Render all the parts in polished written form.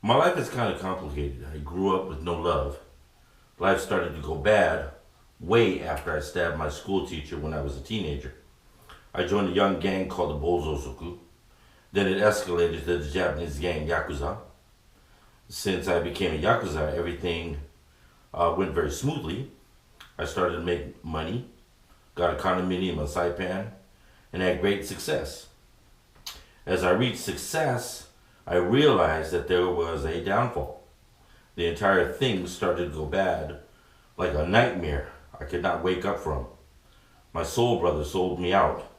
My life is kind of complicated. I grew up with no love. Life started to go bad way after I stabbed my school teacher when I was a teenager. I joined a young gang called the Bozosoku. Then it escalated to the Japanese gang Yakuza. Since I became a Yakuza, everything went very smoothly. I started to make money, got a condominium in Saipan, and had great success. As I reached success, I realized that there was a downfall. The entire thing started to go bad, like a nightmare I could not wake up from. My soul brother sold me out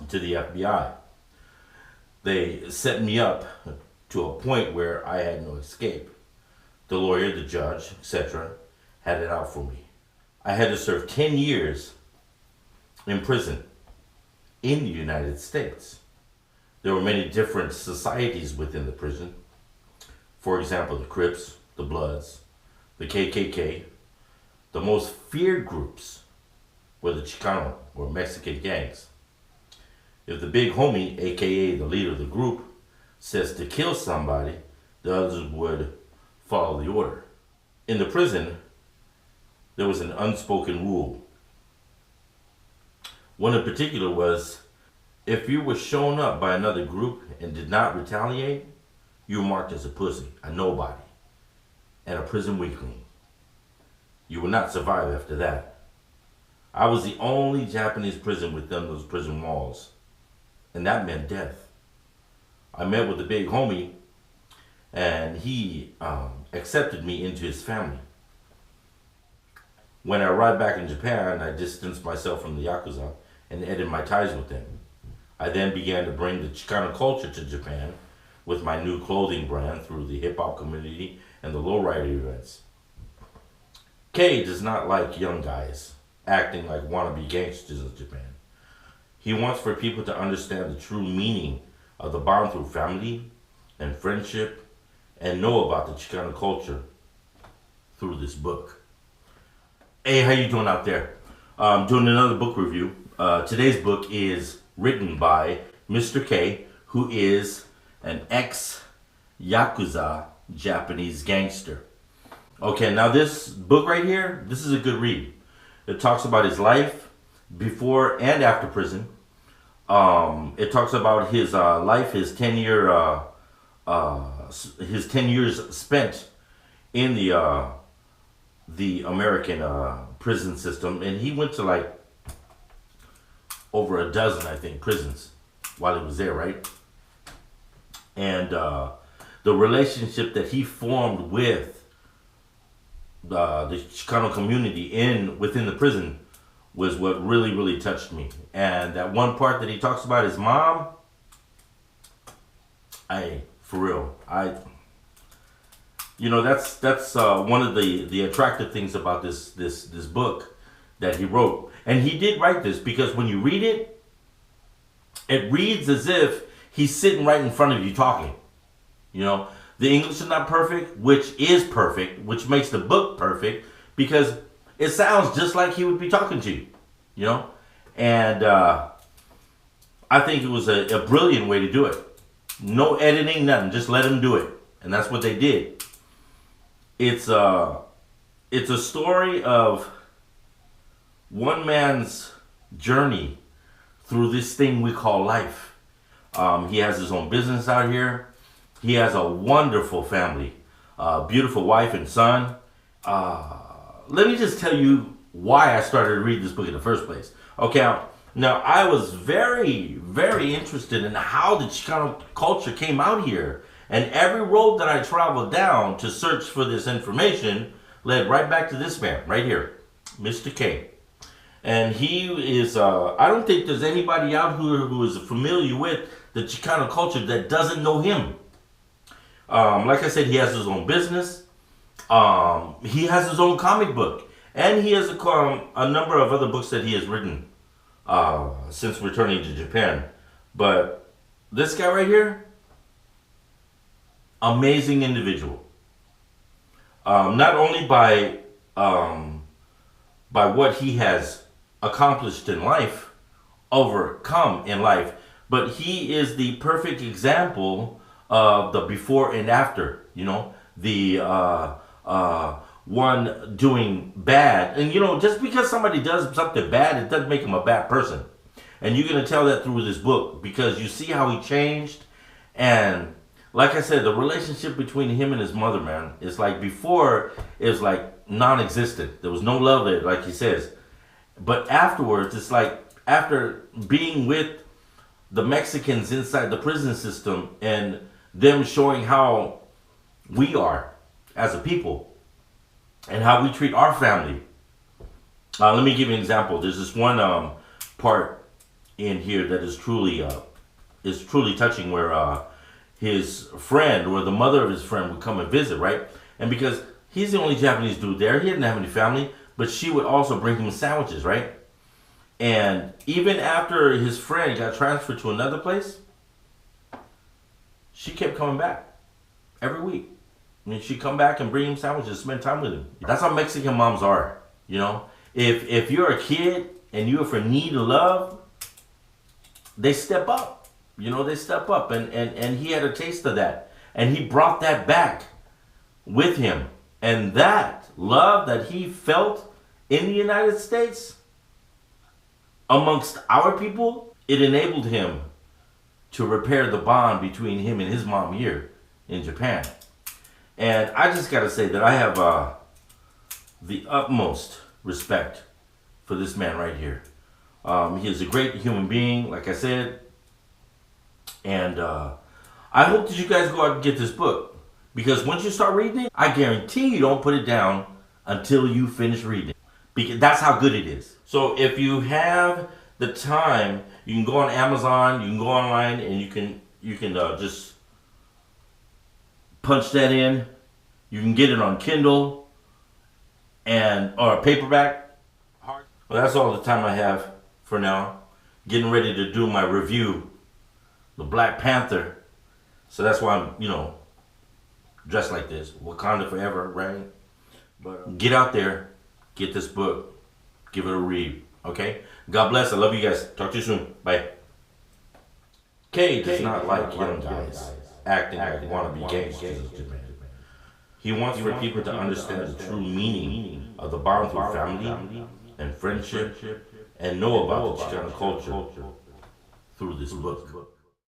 to the FBI. They set me up to a point where I had no escape. The lawyer, the judge, etc., had it out for me. I had to serve 10 years in prison in the United States. There were many different societies within the prison. For example, the Crips, the Bloods, the KKK. The most feared groups were the Chicano, or Mexican gangs. If the big homie, aka the leader of the group, says to kill somebody, the others would follow the order. In the prison, there was an unspoken rule. One in particular was, if you were shown up by another group and did not retaliate, you were marked as a pussy, a nobody, and a prison weakling. You would not survive after that. I was the only Japanese prison within those prison walls, and that meant death. I met with the big homie, and he accepted me into his family. When I arrived back in Japan, I distanced myself from the Yakuza and ended my ties with them. I then began to bring the Chicano culture to Japan with my new clothing brand through the hip-hop community and the lowrider events. K does not like young guys acting like wannabe gangsters in Japan. He wants for people to understand the true meaning of the bond through family and friendship and know about the Chicano culture through this book. Hey, how you doing out there? I'm doing another book review. Today's book is written by Mr. K, who is an ex-Yakuza Japanese gangster. Okay, now this book right here, this is a good read. It talks about his life before and after prison. It talks about his life, his 10 years spent in the American prison system, and he went to like over a dozen, I think, prisons while he was there, right? And the relationship that he formed with the Chicano community within the prison was what really, really touched me. And that one part that he talks about his mom, for real, that's one of the attractive things about this book that he wrote. And he did write this because when you read it, it reads as if he's sitting right in front of you talking. You know, the English is not perfect, which is perfect, which makes the book perfect because it sounds just like he would be talking to you, you know? And I think it was a brilliant way to do it. No editing, nothing, just let him do it. And that's what they did. It's a story of one man's journey through this thing we call life. He has his own business out here. He has a wonderful family, beautiful wife and son. Let me just tell you why I started to read this book in the first place. Okay, now I was very, very interested in how the Chicano culture came out here. And every road that I traveled down to search for this information led right back to this man, right here, Mr. K. And he is, I don't think there's anybody out here who is familiar with the Chicano culture that doesn't know him. Like I said, he has his own business. He has his own comic book. And he has a number of other books that he has written since returning to Japan. But this guy right here, amazing individual. Not only by what he has accomplished in life, overcome in life, but he is the perfect example the before and after. You know, the one doing bad, and you know, just because somebody does something bad, it doesn't make him a bad person. And you're gonna tell that through this book because you see how he changed. And like I said, the relationship between him and his mother, man, is like before it was like non-existent. There was no love there, like he says. But afterwards, it's like after being with the Mexicans inside the prison system and them showing how we are as a people and how we treat our family. Let me give you an example. There's this one part in here that is truly touching, where his friend or the mother of his friend would come and visit, right? And because he's the only Japanese dude there, he didn't have any family, but she would also bring him sandwiches, right? And even after his friend got transferred to another place, she kept coming back every week. I mean, she'd come back and bring him sandwiches, spend time with him. That's how Mexican moms are, you know? If you're a kid and you're for need of love, they step up. You know, they step up. And he had a taste of that. And he brought that back with him. And that love that he felt in the United States amongst our people, it enabled him to repair the bond between him and his mom here in Japan. And I just got to say that I have the utmost respect for this man right here. He is a great human being, like I said. And I hope that you guys go out and get this book. Because once you start reading it, I guarantee you don't put it down until you finish reading it. Because that's how good it is. So if you have the time, you can go on Amazon, you can go online, and you can just punch that in. You can get it on Kindle or paperback. Well, that's all the time I have for now. Getting ready to do my review, the Black Panther. So that's why I'm, dressed like this. Wakanda forever, right? But get out there, get this book, give it a read. Okay? God bless. I love you guys. Talk to you soon. Bye. Kay does not like young guys acting like wannabe gangsters. He wants for people to understand the true meaning of the bond through family and friendship and know about the Chicano culture through this book.